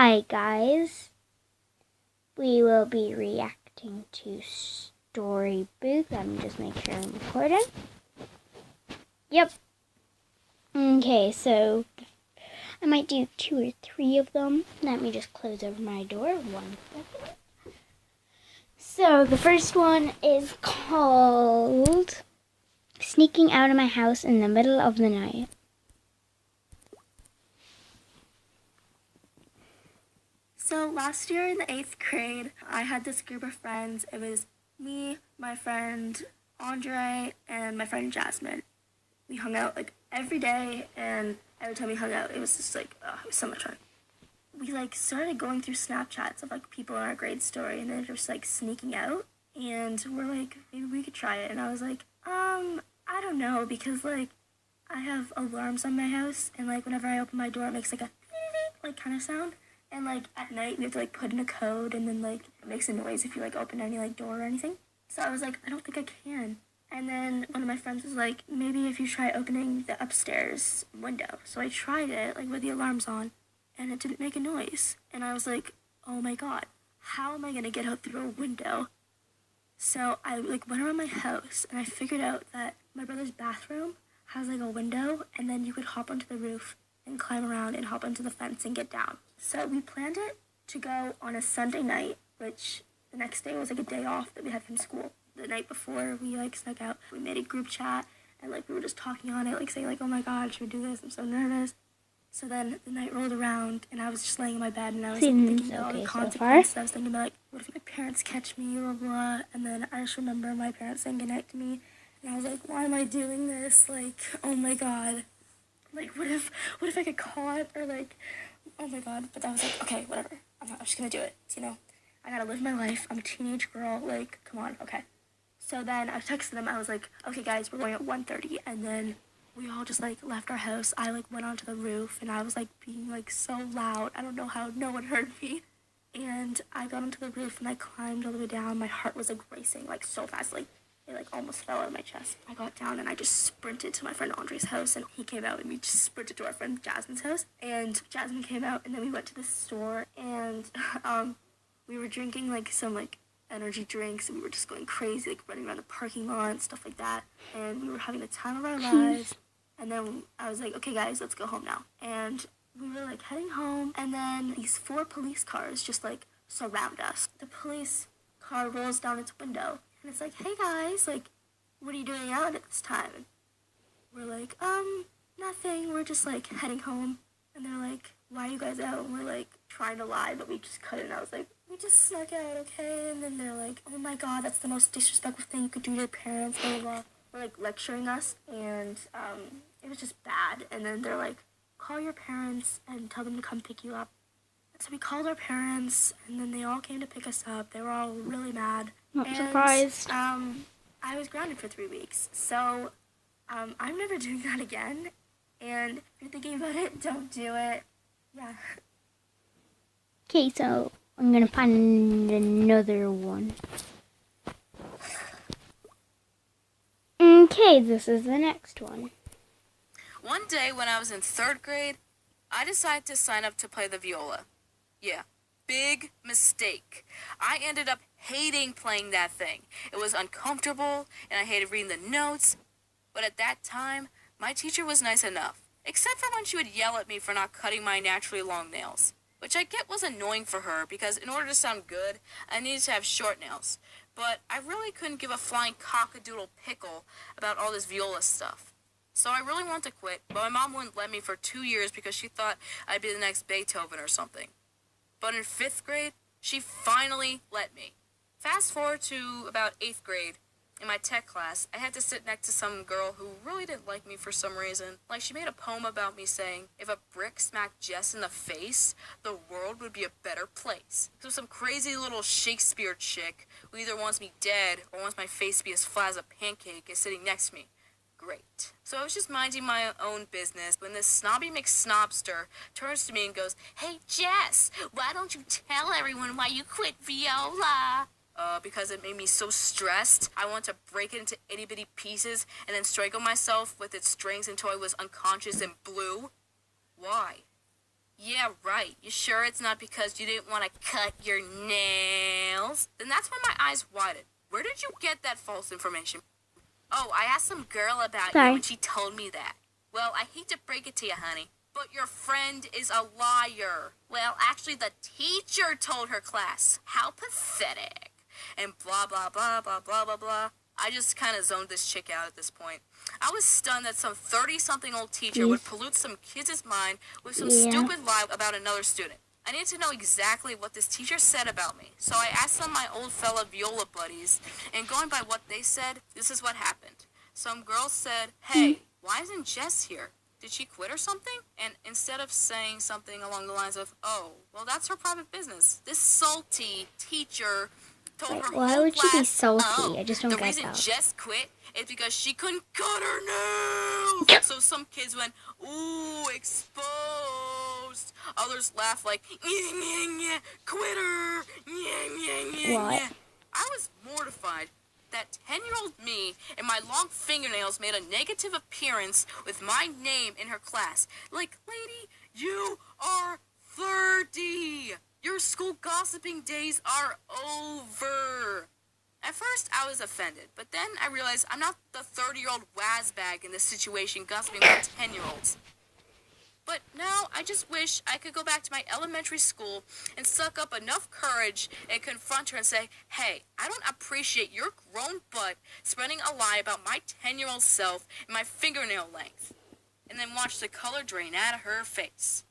Hi guys, we will be reacting to Storybook. Let me just make sure I'm recording. Yep. Okay, so I might do 2 or 3 of them. Let me just close over my door 1 second. So the first one is called Sneaking Out of My House in the Middle of the Night. So last year in the 8th grade, I had this group of friends. It was me, my friend Andre, and my friend Jasmine. We hung out like every day, and every time we hung out, it was just like, it was so much fun. We started going through Snapchats of people in our grade story, and they're just sneaking out, and we're like, maybe we could try it. And I was like, I don't know, because I have alarms on my house, and whenever I open my door, it makes a kind of sound. And at night we have to put in a code, and then it makes a noise if you open any door or anything. So I was like, I don't think I can. And then one of my friends was like, maybe if you try opening the upstairs window. So I tried it with the alarms on, and it didn't make a noise. And I was like, oh my god, how am I gonna get out through a window? So I went around my house, and I figured out that my brother's bathroom has a window, and then you could hop onto the roof and climb around and hop onto the fence and get down. So we planned it to go on a Sunday night, which the next day was a day off that we had from school. The night before, we snuck out. We made a group chat, and we were just talking on it, saying oh my god, should we do this? I'm so nervous. So then the night rolled around, and I was just laying in my bed, and I was thinking about all the consequences. I was thinking about what if my parents catch me, blah blah. And then I just remember my parents saying goodnight to me, and I was like, why am I doing this? Oh my god. What if I get caught, or oh my god. But I was like, okay, whatever. I'm just gonna do it. I gotta live my life. I'm a teenage girl. Come on, okay. So then I texted them. I was like, okay, guys, we're going at 1:30, and then we all just left our house. I went onto the roof, and I was being so loud. I don't know how no one heard me. And I got onto the roof, and I climbed all the way down. My heart was racing so fast, it almost fell out of my chest. I got down and I just sprinted to my friend Andre's house, and he came out, and we just sprinted to our friend Jasmine's house. And Jasmine came out, and then we went to the store, and we were drinking some energy drinks, and we were just going crazy, running around the parking lot and stuff like that. And we were having the time of our lives. And then I was like, okay guys, let's go home now. And we were heading home, and then these 4 police cars just surround us. The police car rolls down its window, and it's hey guys, what are you doing out at this time? And we're nothing, we're just heading home. And they're why are you guys out? And we're trying to lie, but we just couldn't. I was we just snuck out, okay? And then they're oh my god, that's the most disrespectful thing you could do to your parents, blah blah blah. We're lecturing us, and it was just bad. And then they're call your parents and tell them to come pick you up. So we called our parents, and then they all came to pick us up. They were all really mad. Not surprised. I was grounded for 3 weeks, so I'm never doing that again. And if you're thinking about it, don't do it. Yeah. Okay, so I'm gonna find another one. Okay, this is the next one. One day when I was in 3rd grade, I decided to sign up to play the viola. Yeah, big mistake. I ended up hating playing that thing. It was uncomfortable, and I hated reading the notes. But at that time, my teacher was nice enough, except for when she would yell at me for not cutting my naturally long nails, which I get was annoying for her because in order to sound good, I needed to have short nails. But I really couldn't give a flying cockadoodle pickle about all this viola stuff. So I really wanted to quit, but my mom wouldn't let me for 2 years because she thought I'd be the next Beethoven or something. But in 5th grade, she finally let me. Fast forward to about 8th grade. In my tech class, I had to sit next to some girl who really didn't like me for some reason. She made a poem about me saying, if a brick smacked Jess in the face, the world would be a better place. So some crazy little Shakespeare chick who either wants me dead or wants my face to be as flat as a pancake is sitting next to me. Great. So I was just minding my own business when this snobby McSnobster turns to me and goes, hey Jess, why don't you tell everyone why you quit viola? Because it made me so stressed, I wanted to break it into itty-bitty pieces and then strangle myself with its strings until I was unconscious and blue. Why? Yeah, right. You sure it's not because you didn't want to cut your nails? Then that's when my eyes widened. Where did you get that false information? Oh, I asked some girl about you Sorry. and she told me that. Well, I hate to break it to you, honey, but your friend is a liar. Well, actually, the teacher told her class. How pathetic. And blah, blah, blah, blah, blah, blah, blah. I just kind of zoned this chick out at this point. I was stunned that some 30-something-old teacher would pollute some kid's mind with some stupid lie about another student. I needed to know exactly what this teacher said about me. So I asked some of my old fellow viola buddies, and going by what they said, this is what happened. Some girl said, hey, why isn't Jess here? Did she quit or something? And instead of saying something along the lines of, oh, well, that's her private business, this salty teacher told her Why whole would she be class, salty? oh, I just don't the get reason that. Jess quit is because she couldn't cut her nails. So some kids went, ooh, exposed. Others laughed like, yeah, yeah, yeah, quitter, yeah, yeah, yeah, What? yeah. I was mortified that 10-year-old me and my long fingernails made a negative appearance with my name in her class. Like, lady, you are 30. Your school gossiping days are over. At first, I was offended, but then I realized I'm not the 30-year-old wazzbag in this situation gossiping about 10-year-olds. But now, I just wish I could go back to my elementary school and suck up enough courage and confront her and say, hey, I don't appreciate your grown butt spreading a lie about my 10-year-old self and my fingernail length. And then watch the color drain out of her face.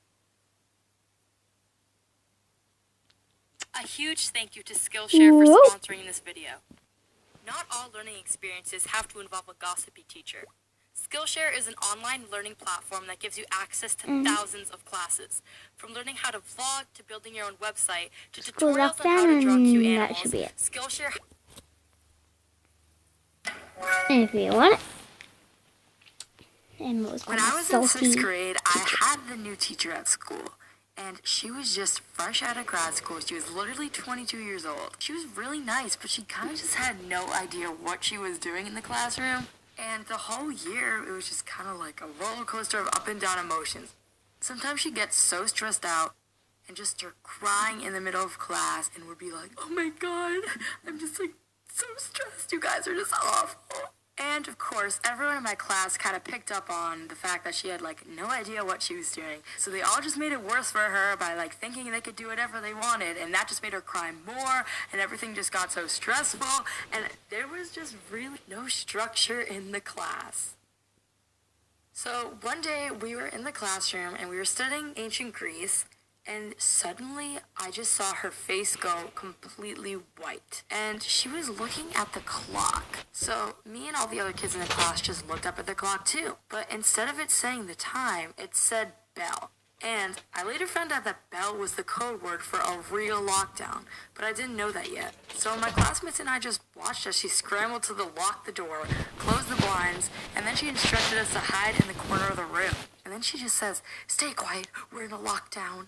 A huge thank you to Skillshare for Whoa. sponsoring this video. Not all learning experiences have to involve a gossipy teacher. Skillshare is an online learning platform that gives you access to thousands of classes. From learning how to vlog to building your own website to Scroll tutorials up on how to draw down, cute and animals, that should be it. Skillshare. And if you want it. And what was When called I was in salty 6th grade, I had the new teacher at school. And she was just fresh out of grad school. She was literally 22 years old. She was really nice, but she kind of just had no idea what she was doing in the classroom. And the whole year, it was just kind of like a roller coaster of up and down emotions. Sometimes she'd get so stressed out and just start crying in the middle of class and would be like, oh my God, I'm just like so stressed. You guys are just awful. And of course, everyone in my class kind of picked up on the fact that she had like no idea what she was doing. So they all just made it worse for her by like thinking they could do whatever they wanted. And that just made her cry more. And everything just got so stressful. And there was just really no structure in the class. So one day we were in the classroom and we were studying ancient Greece. And suddenly, I just saw her face go completely white. And she was looking at the clock. So me and all the other kids in the class just looked up at the clock too. But instead of it saying the time, it said bell. And I later found out that bell was the code word for a real lockdown. But I didn't know that yet. So my classmates and I just watched as she scrambled to lock the door, close the blinds, and then she instructed us to hide in the corner of the room. And then she just says, stay quiet, we're in a lockdown.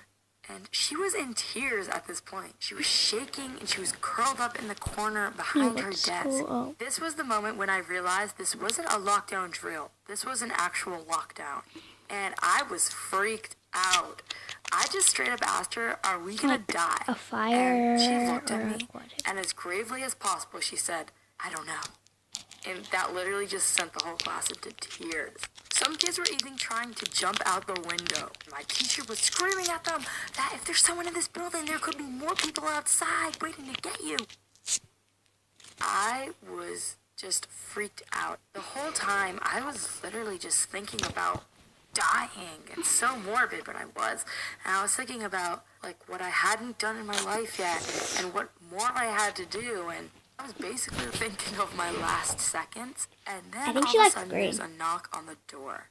And she was in tears at this point. She was shaking and she was curled up in the corner behind her desk. This was the moment when I realized this wasn't a lockdown drill. This was an actual lockdown. And I was freaked out. I just straight up asked her, are we gonna die? a fire And she looked or at me what? and as gravely as possible she said, I don't know. And that literally just sent the whole class into tears. Some kids were even trying to jump out the window. My teacher was screaming at them that if there's someone in this building, there could be more people outside waiting to get you. I was just freaked out. The whole time, I was literally just thinking about dying. It's so morbid, but I was. And I was thinking about, like, what I hadn't done in my life yet and what more I had to do. And I was basically thinking of my last seconds, and then think all she of a likes sudden green. there's a knock on the door,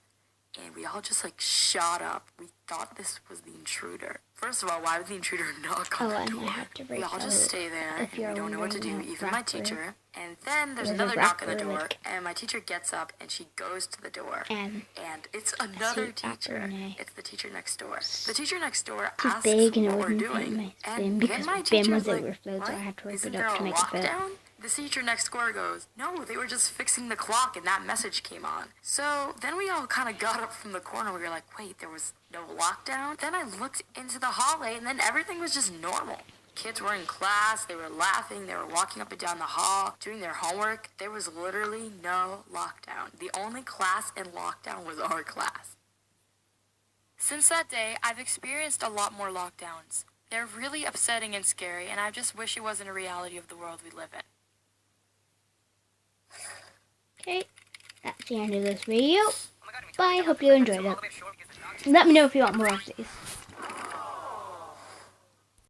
and we all just like shot up. We thought this was the intruder. First of all, why would the intruder knock on Oh, the and I door? have to We break all just out stay there, if and you're we don't know what to do, wondering, even my rapper. teacher. And then there's There's a another knock on the rapper, door, like- and my teacher gets up, and she goes to the door. And it's another sweet rapper, teacher. Renee. It's the teacher next door. The teacher next door She's asks big and it what we're wouldn't fit doing. my and bin then because my my bin teacher was like, overflowed, so I "What? had to rip Isn't it there up a to make it fit. lockdown?" The teacher next door goes, no, they were just fixing the clock and that message came on. So then we all kind of got up from the corner. We were like, wait, there was no lockdown? Then I looked into the hallway and then everything was just normal. Kids were in class, they were laughing, they were walking up and down the hall, doing their homework. There was literally no lockdown. The only class in lockdown was our class. Since that day, I've experienced a lot more lockdowns. They're really upsetting and scary, and I just wish it wasn't a reality of the world we live in. Okay, that's the end of this video. Bye, hope you enjoyed it. Let me know if you want more of these.